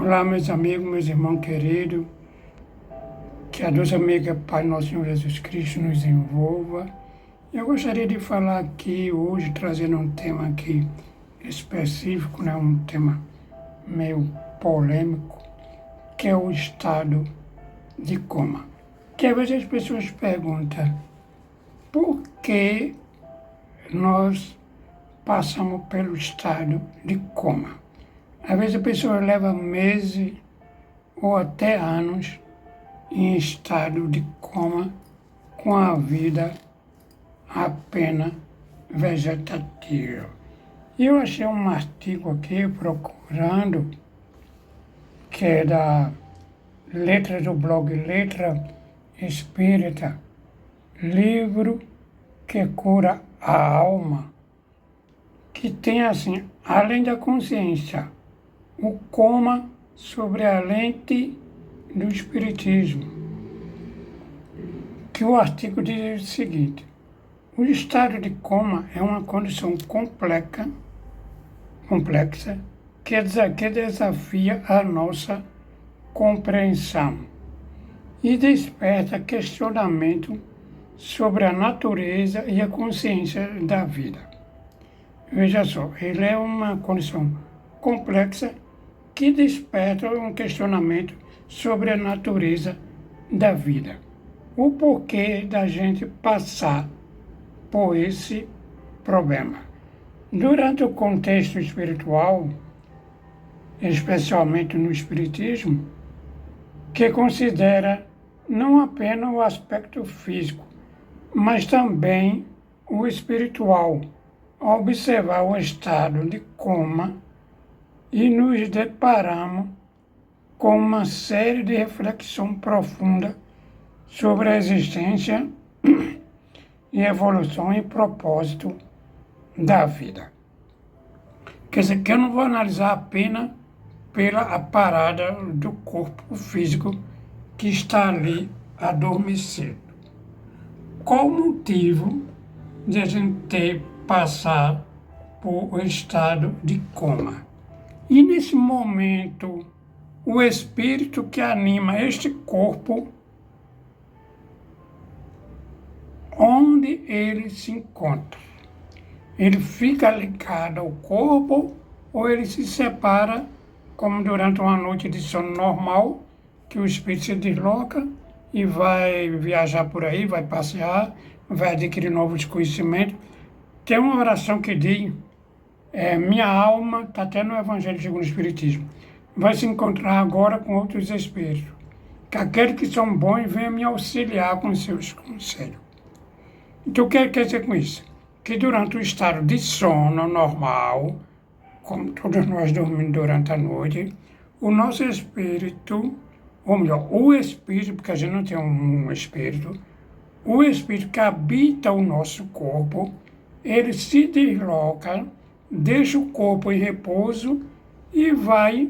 Olá, meus amigos, meus irmãos queridos, que a doce amiga Pai Nosso Senhor Jesus Cristo nos envolva. Eu gostaria de falar aqui hoje, trazendo um tema aqui específico, né, um tema meio polêmico, que é o estado de coma. Que às vezes as pessoas perguntam por que nós passamos pelo estado de coma. Às vezes a pessoa leva meses ou até anos em estado de coma com a vida apenas vegetativa. E eu achei um artigo aqui procurando, que é da letra do blog Letra Espírita, livro que cura a alma, que tem assim, além da consciência, o coma sobre a lente do Espiritismo, que o artigo diz o seguinte: o estado de coma é uma condição complexa que desafia a nossa compreensão e desperta questionamento sobre a natureza e a consciência da vida. Veja só, ele é uma condição complexa que desperta um questionamento sobre a natureza da vida. O porquê da gente passar por esse problema. Durante o contexto espiritual, especialmente no Espiritismo, que considera não apenas o aspecto físico, mas também o espiritual, ao observar o estado de coma, e nos deparamos com uma série de reflexões profundas sobre a existência e evolução e propósito da vida. Quer dizer, que eu não vou analisar apenas pela parada do corpo físico que está ali adormecido. Qual o motivo de a gente passar por um estado de coma? E nesse momento, o espírito que anima este corpo, onde ele se encontra? Ele fica ligado ao corpo ou ele se separa, como durante uma noite de sono normal, que o espírito se desloca e vai viajar por aí, vai passear, vai adquirir novos conhecimentos. Tem uma oração que diz: minha alma, está até no Evangelho segundo o Espiritismo, vai se encontrar agora com outros espíritos, que aqueles que são bons venham me auxiliar com seus conselhos. Então o que quer dizer com isso? Que durante o estado de sono normal, como todos nós dormimos durante a noite, o nosso espírito, ou melhor, o espírito, porque a gente não tem um espírito, o espírito que habita o nosso corpo, ele se desloca, deixa o corpo em repouso e vai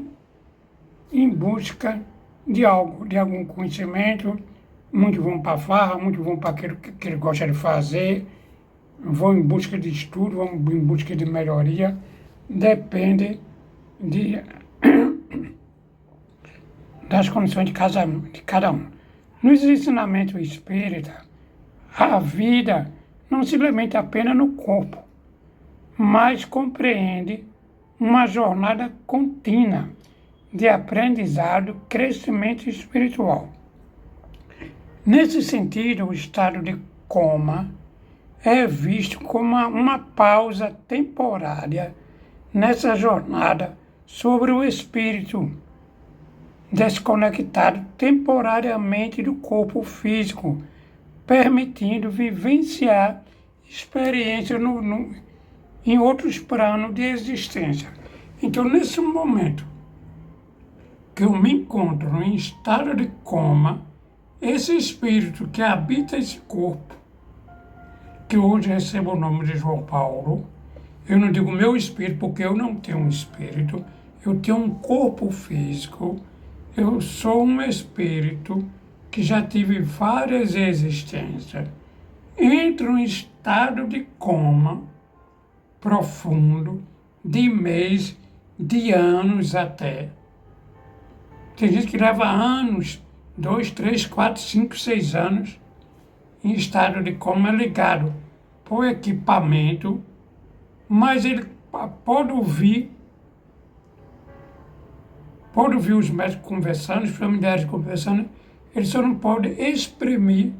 em busca de algo, de algum conhecimento. Muitos vão para a farra, muitos vão para aquilo que ele gosta de fazer, vão em busca de estudo, vão em busca de melhoria, depende das condições de cada um. Nos ensinamentos espíritas, a vida não se limita apenas no corpo, mas compreende uma jornada contínua de aprendizado, crescimento espiritual. Nesse sentido, o estado de coma é visto como uma pausa temporária nessa jornada sobre o espírito, desconectado temporariamente do corpo físico, permitindo vivenciar experiências em outros planos de existência. Então, nesse momento que eu me encontro em estado de coma, esse espírito que habita esse corpo, que hoje recebe o nome de João Paulo, eu não digo meu espírito porque eu não tenho um espírito, eu tenho um corpo físico, eu sou um espírito que já tive várias existências. Entro em estado de coma profundo, de mês, de anos até, Tem gente que leva anos, 2, 3, 4, 5, 6 anos, em estado de coma ligado por equipamento, mas ele pode ouvir os médicos conversando, os familiares conversando, ele só não pode exprimir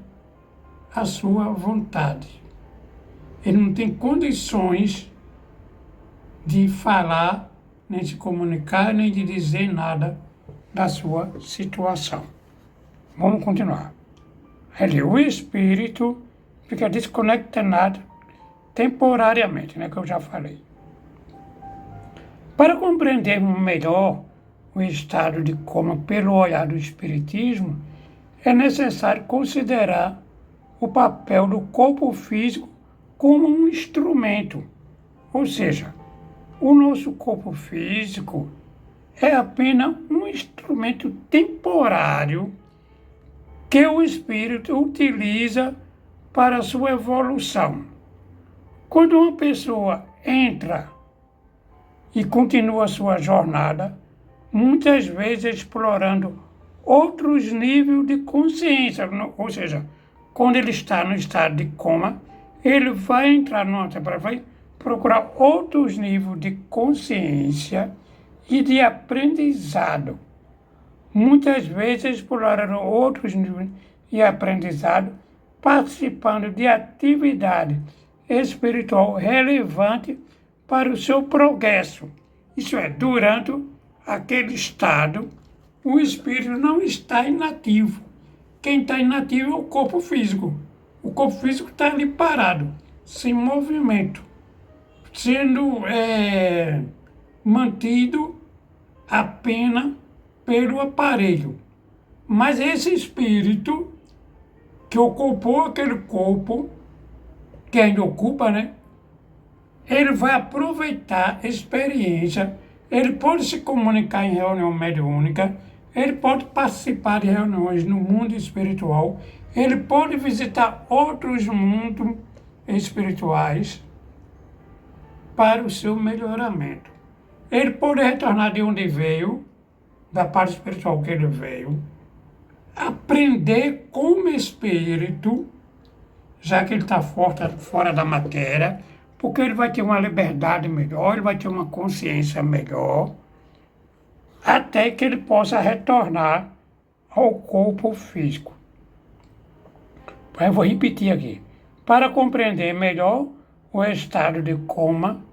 a sua vontade. Ele não tem condições de falar, nem de comunicar, nem de dizer nada da sua situação. Vamos continuar. O espírito fica desconectado temporariamente, né, que eu já falei. Para compreendermos melhor o estado de coma pelo olhar do espiritismo, é necessário considerar o papel do corpo físico como um instrumento, ou seja, o nosso corpo físico é apenas um instrumento temporário que o espírito utiliza para a sua evolução. Quando uma pessoa entra e continua a sua jornada, muitas vezes explorando outros níveis de consciência, ou seja, quando ele está no estado de coma, ele vai entrar numa temporada, vai procurar outros níveis de consciência e de aprendizado. Muitas vezes explorando outros níveis de aprendizado, participando de atividade espiritual relevante para o seu progresso. Isso é, durante aquele estado, o espírito não está inativo. Quem está inativo é o corpo físico. O corpo físico está ali parado, sem movimento, sendo mantido apenas pelo aparelho. Mas esse espírito que ocupou aquele corpo, que ainda ocupa, né? Ele vai aproveitar a experiência, ele pode se comunicar em reunião mediúnica, ele pode participar de reuniões no mundo espiritual, ele pode visitar outros mundos espirituais para o seu melhoramento. Ele pode retornar de onde veio, da parte espiritual que ele veio, aprender como espírito, já que ele está fora da matéria, porque ele vai ter uma liberdade melhor, ele vai ter uma consciência melhor, até que ele possa retornar ao corpo físico. Eu vou repetir aqui. Para compreender melhor o estado de coma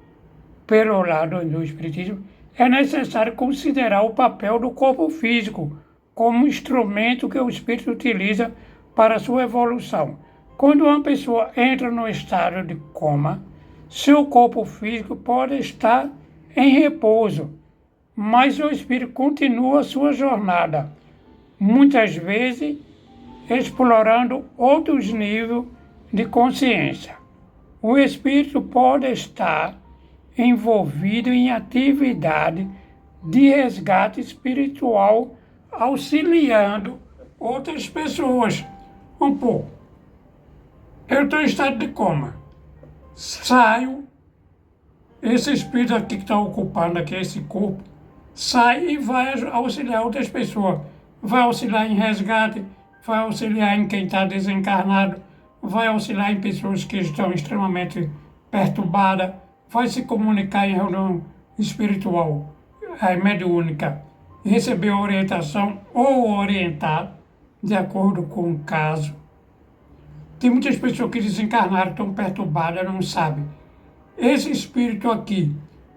pelo lado do espiritismo, é necessário considerar o papel do corpo físico como instrumento que o espírito utiliza para sua evolução. Quando uma pessoa entra no estado de coma, seu corpo físico pode estar em repouso, mas o espírito continua sua jornada, muitas vezes explorando outros níveis de consciência. O espírito pode estar envolvido em atividade de resgate espiritual, auxiliando outras pessoas. Eu estou em estado de coma, saio, esse espírito aqui que está ocupando aqui esse corpo, sai e vai auxiliar outras pessoas. Vai auxiliar em resgate, vai auxiliar em quem está desencarnado, vai auxiliar em pessoas que estão extremamente perturbadas, vai se comunicar em reunião espiritual, mediúnica, receber orientação ou orientar de acordo com o caso. Tem muitas pessoas que desencarnaram, estão perturbadas, não sabem. Esse espírito aqui,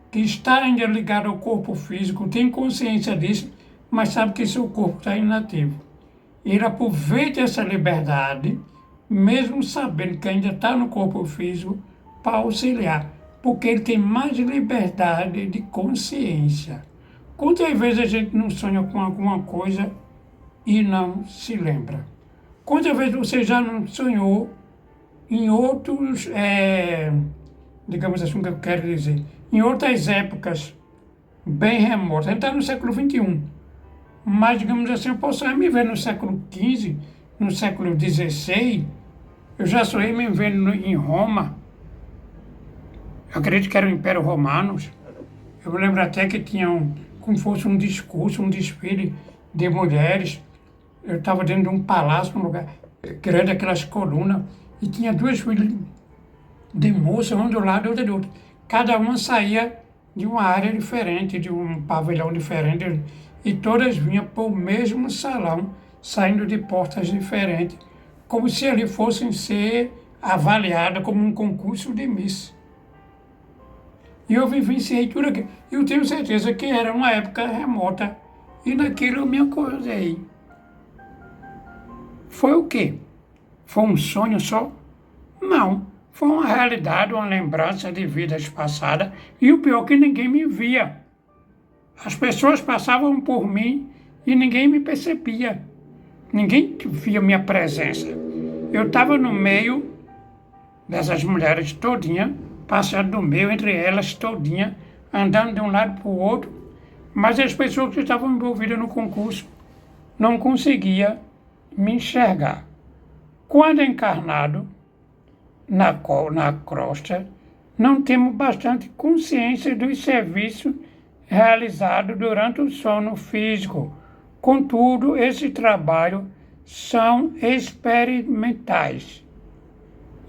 que está ainda ligado ao corpo físico, tem consciência disso, mas sabe que seu corpo está inativo. Ele aproveita essa liberdade, mesmo sabendo que ainda está no corpo físico, para auxiliar, porque ele tem mais liberdade de consciência. Quantas vezes a gente não sonha com alguma coisa e não se lembra? Quantas vezes você já não sonhou em outros, digamos assim, o que eu quero dizer, em outras épocas bem remotas? A gente está no século XXI, mas, digamos assim, eu posso me ver no século XV, no século XVI, eu já sonhei me vendo em Roma. Eu acredito que era o Império Romano. Eu me lembro até que tinha como fosse um discurso, um desfile de mulheres. Eu estava dentro de um palácio, um lugar grande, aquelas colunas, e tinha duas filas de moça, um do lado e outra do outro. Cada uma saía de uma área diferente, de um pavilhão diferente, e todas vinham para o mesmo salão, saindo de portas diferentes, como se ali fossem ser avaliadas como um concurso de Miss. E eu vivenciei tudo aquilo. E eu tenho certeza que era uma época remota, e naquilo eu me acordei. Foi o quê? Foi um sonho só? Não. Foi uma realidade, uma lembrança de vidas passadas, e o pior é que ninguém me via. As pessoas passavam por mim e ninguém me percebia. Ninguém via minha presença. Eu estava no meio dessas mulheres todinha, passando no meio entre elas todinha, andando de um lado para o outro, mas as pessoas que estavam envolvidas no concurso não conseguiam me enxergar. Quando encarnado, na crosta, não temos bastante consciência dos serviços realizados durante o sono físico. Contudo, esse trabalho são experimentais,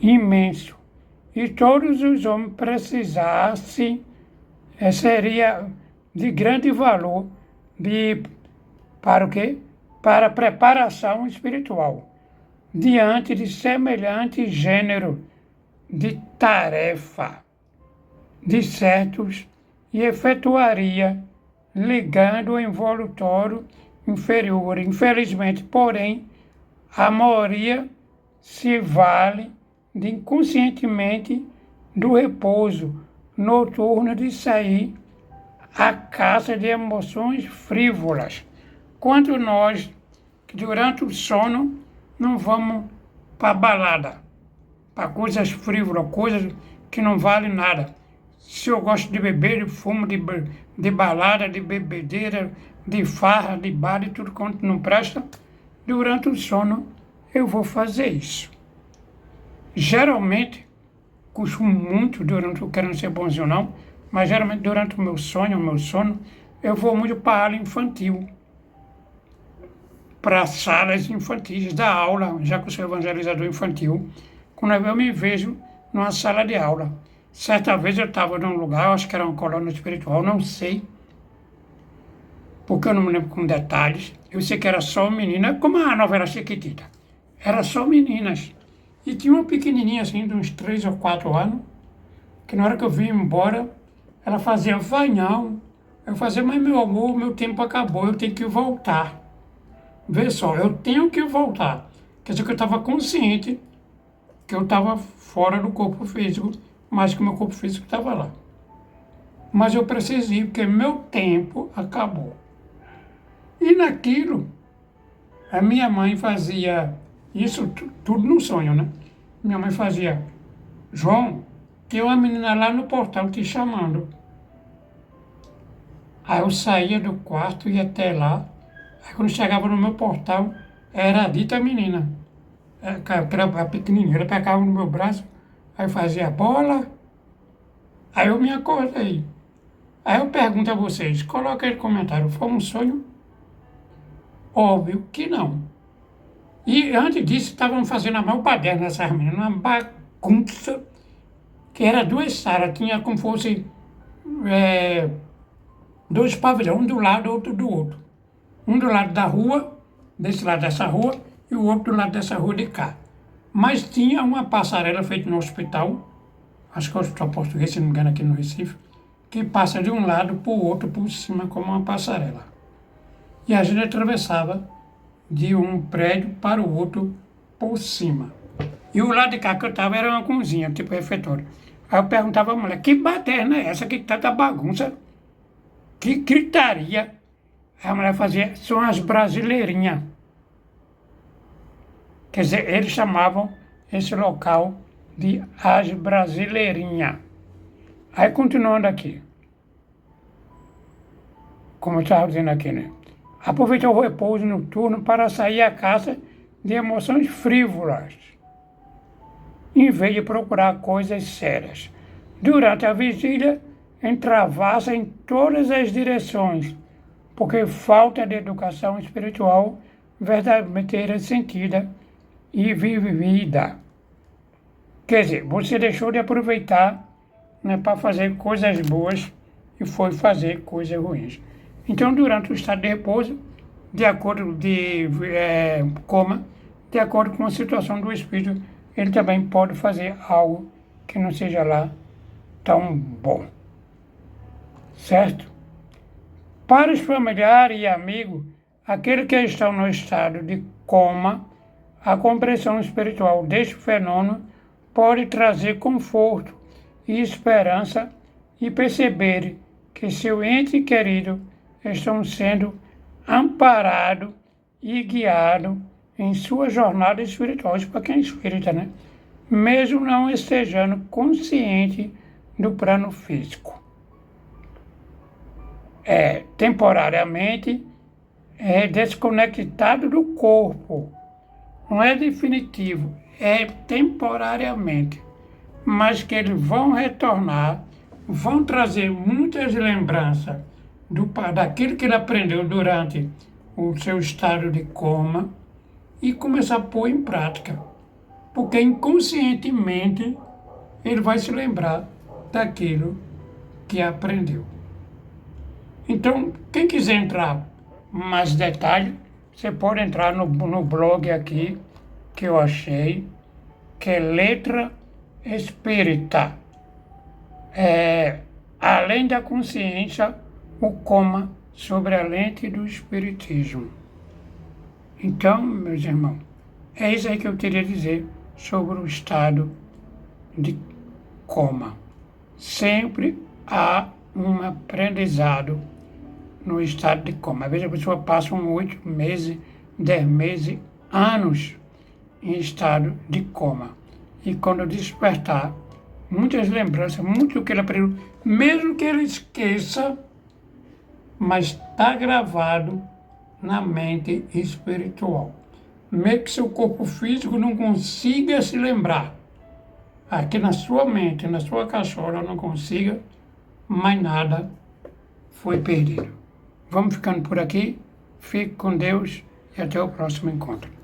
imenso, e todos os homens precisassem, seria de grande valor para o quê? Para a preparação espiritual, diante de semelhante gênero de tarefa de certos, e efetuaria ligando o envoltório inferior. Infelizmente, porém, a maioria se vale de inconscientemente do repouso noturno de sair à caça de emoções frívolas, quanto nós, que durante o sono, não vamos para a balada, para coisas frívolas, coisas que não valem nada. Se eu gosto de beber, de fumo, de balada, de bebedeira, de farra, de bar e tudo quanto não presta, durante o sono eu vou fazer isso. Geralmente, costumo muito, durante o querendo ser bonzinho não, mas geralmente durante o meu sono, eu vou muito para a ala infantil, para salas infantis da aula, já que eu sou evangelizador infantil, quando eu me vejo numa sala de aula. Certa vez eu estava num lugar, acho que era uma colônia espiritual, não sei, porque eu não me lembro com detalhes. Eu sei que era só menina, como a novela Chiquitita. Era só meninas. E tinha uma pequenininha assim, de uns 3 ou 4 anos, que na hora que eu vim embora, ela fazia, vai não. Eu fazia, mas meu amor, meu tempo acabou, eu tenho que voltar. Vê só, eu tenho que voltar. Quer dizer que eu estava consciente que eu estava fora do corpo físico, mas que o meu corpo físico estava lá. Mas eu precisei, porque meu tempo acabou. E naquilo, a minha mãe fazia, isso tudo no sonho, né? Minha mãe fazia, João, tem uma menina lá no portal te chamando. Aí eu saía do quarto, ia até lá. Aí quando chegava no meu portal, era a dita menina. Que era pequenininha, ela pegava no meu braço, aí fazia bola. Aí eu me acordei. Aí eu pergunto a vocês, coloca aí no comentário, foi um sonho? Óbvio que não. E antes disso, estavam fazendo a maior baderna nessas meninas, uma bagunça, que era 2 salas, tinha como fosse 2 pavilhões, um do lado, outro do outro. Um do lado da rua, desse lado dessa rua, e o outro do lado dessa rua de cá. Mas tinha uma passarela feita no hospital, acho que é o hospital português, se não me engano, aqui no Recife, que passa de um lado para o outro por cima como uma passarela. E a gente atravessava de um prédio para o outro por cima. E o lado de cá que eu estava era uma cozinha, tipo refeitório. Aí eu perguntava à mulher, que baderna é essa, que tanta bagunça, que gritaria. Aí a mulher fazia, são as brasileirinhas. Quer dizer, eles chamavam esse local de as brasileirinhas. Aí continuando aqui, como eu estava dizendo aqui, né? Aproveitou o repouso noturno para sair à caça de emoções frívolas, em vez de procurar coisas sérias. Durante a vigília, entravassa em todas as direções, porque falta de educação espiritual verdadeira sentida e vivida. Quer dizer, você deixou de aproveitar, né, para fazer coisas boas e foi fazer coisas ruins. Então, durante o estado de repouso, de acordo de coma, de acordo com a situação do espírito, ele também pode fazer algo que não seja lá tão bom. Certo? Para os familiares e amigos, aqueles que estão no estado de coma, a compreensão espiritual deste fenômeno pode trazer conforto e esperança e perceber que seu ente querido estão sendo amparados e guiados em sua jornada espiritual. Isso para quem é espírita, né? Mesmo não estejando consciente do plano físico. Temporariamente desconectado do corpo. Não é definitivo, é temporariamente. Mas que eles vão retornar, vão trazer muitas lembranças daquilo que ele aprendeu durante o seu estado de coma e começar a pôr em prática. Porque inconscientemente ele vai se lembrar daquilo que aprendeu. Então, quem quiser entrar mais detalhes, você pode entrar no blog aqui, que eu achei, que é Letra Espírita. Além da consciência, o coma sobre a lente do espiritismo. Então, meus irmãos, é isso aí que eu queria dizer sobre o estado de coma. Sempre há um aprendizado no estado de coma. Às vezes a pessoa passa 8 meses, 10 meses, anos em estado de coma. E quando despertar, muitas lembranças, muito o que ele aprendeu, mesmo que ele esqueça, mas está gravado na mente espiritual. Mesmo que seu corpo físico não consiga se lembrar, aqui na sua mente, na sua cachola, não consiga, mas nada foi perdido. Vamos ficando por aqui. Fique com Deus e até o próximo encontro.